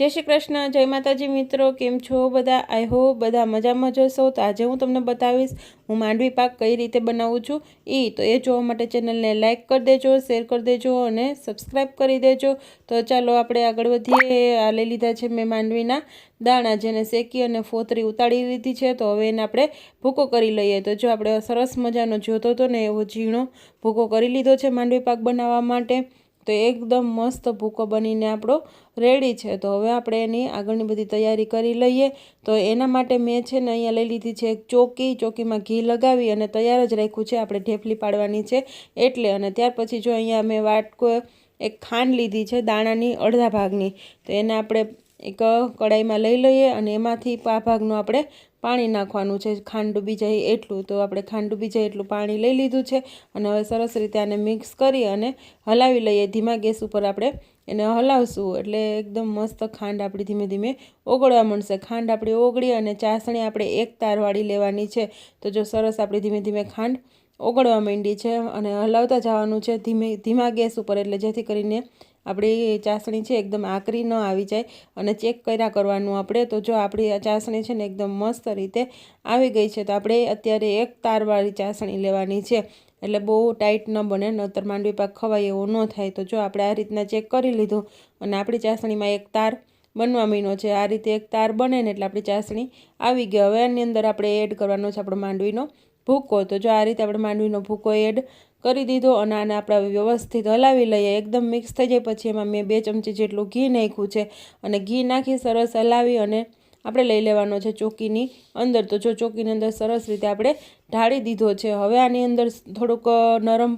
जय श्री कृष्ण, जय माताजी मित्रों। केम छो बधा? आई होप बधा मजामां जशो। तो आज हूँ तमने बतावीश हूँ मांडवी पाक कई रीते बनावुं छुं। तो ए जोवा माटे चेनलने लाइक कर देजो, शेर कर देजो अने सब्सक्राइब करी देजो। तो चालो आपणे आगळ वधीए। आ लई लीधा छे मैं मांडवीना दाणा, जेने शेकी अने फोतरी उतारी लीधी छे। तो हवे एने आपणे भूको करी लईए। तो जो आपणे सरस मजानो जोतो तो ने एवो झीणो भूको करी लीधो छे मांडवी पाक बनाववा माटे। तो एकदम मस्त भूको बनीने आपणो रेडी है। तो हवे आपणे एनी आगळनी बधी तैयारी करी लईए। तो एना माटे मैं छे ने अहींया लई लीधी छे एक चौकी। चौकीमां घी लगावी अने तैयार ज राख्युं छे, आपणे ढेफली पाडवानी छे एटले। अने त्यार पछी जो अहींया मैं वाटको एक खांड लीधी छे दाणानी अर्धा भागनी। तो एने आपणे एक कढ़ाईमां लई लईए अने एमांथी आ भागनुं आपणे पाणी नाखवानुं छे, खांड डूबी जाय एटલું। तो આપણે ખાંડ ડૂબી જાય એટલું પાણી લઈ લીધું છે અને હવે સરસ રીતે આને મિક્સ કરી અને હલાવી લઈએ। ધીમા ગેસ ઉપર આપણે એને હલાવશું એટલે એકદમ મસ્ત ખાંડ આપણી ધીમે ધીમે ઓગળવા માંડશે। ખાંડ આપણી ઓગળી અને ચાસણી આપણે એક તારવાળી લેવાની છે। તો જો સરસ આપણી ધીમે ધીમે ખાંડ ઓગળવા માંડી છે અને હલાવતા જવાનું છે ધીમા ગેસ ઉપર, એટલે જેથી કરીને આપણી ચાસણી છે एकदम આકરી ન આવી જાય અને ચેક કર્યા કરવાનું આપણે। તો જો આપણી આ ચાસણી છે ને એકદમ મસ્ત રીતે આવી ગઈ છે। તો આપણે અત્યારે એક તારવાળી ચાસણી લેવાની છે, એટલે બહુ ટાઈટ ન બને, નહીતર માંડવી પાક ખવાય એવો ન થાય। તો જો આપણે આ રીતના ચેક કરી લીધું અને આપણી ચાસણીમાં એક તાર બનવા માંડ્યો છે। આ રીતે એક તાર બને ને એટલે આપણી ચાસણી આવી ગઈ। હવે આની અંદર આપણે એડ કરવાનો છે આપણો માંડવીનો ભૂકો। તો જો આ રીતે આપણે માંડવીનો ભૂકો એડ કરી દીધો અને આને આપણે વ્યવસ્થિત હલાવી લઈએ। એકદમ મિક્સ થઈ જાય પછી એમાં મેં 2 ચમચી જેટલું ઘી નાખ્યું છે અને ઘી નાખી સરસ હલાવી અને આપણે લઈ લેવાનો છે ચોકીની અંદર। તો જો ચોકીની અંદર સરસ રીતે આપણે ઢાળી દીધો છે। હવે આની અંદર થોડુંક નરમ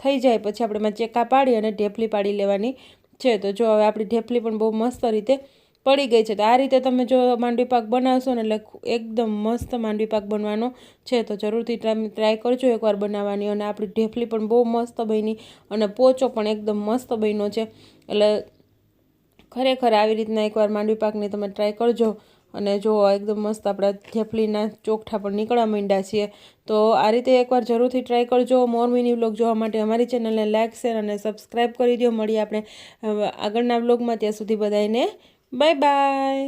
થઈ જાય પછી આપણે એમાં ચેકા પાડી અને ઢેફલી પાડી લેવાની છે। તો જો હવે આપણી ઢેફલી પણ બહુ મસ્ત રીતે પડી ગઈ છે। તો આ રીતે તમે જો માંડવી પાક બનાવશો ને એટલે એકદમ મસ્ત માંડવી પાક બનવાનો છે। તો જરૂરથી ટ્રાય કરજો એકવાર બનાવવાની। અને આપણી ઢેફલી પણ બહુ મસ્ત બની અને પોચો પણ એકદમ મસ્ત બન્યો છે। એટલે ખરેખર આવી રીતના એકવાર માંડવી પાકની તમે ટ્રાય કરજો અને જો એકદમ મસ્ત આપણા ઢેફલીના ચોકઠા પણ નીકળવા માંડ્યા છે। તો આ રીતે એકવાર જરૂરથી ટ્રાય કરજો। મોર મિની વ્લોગ જોવા માટે અમારી ચેનલને લાઇક, શેર અને સબસ્ક્રાઈબ કરી દો। મળીએ આપણે આગળના વ્લોગમાં, ત્યાં સુધી બધાને બાય બાય।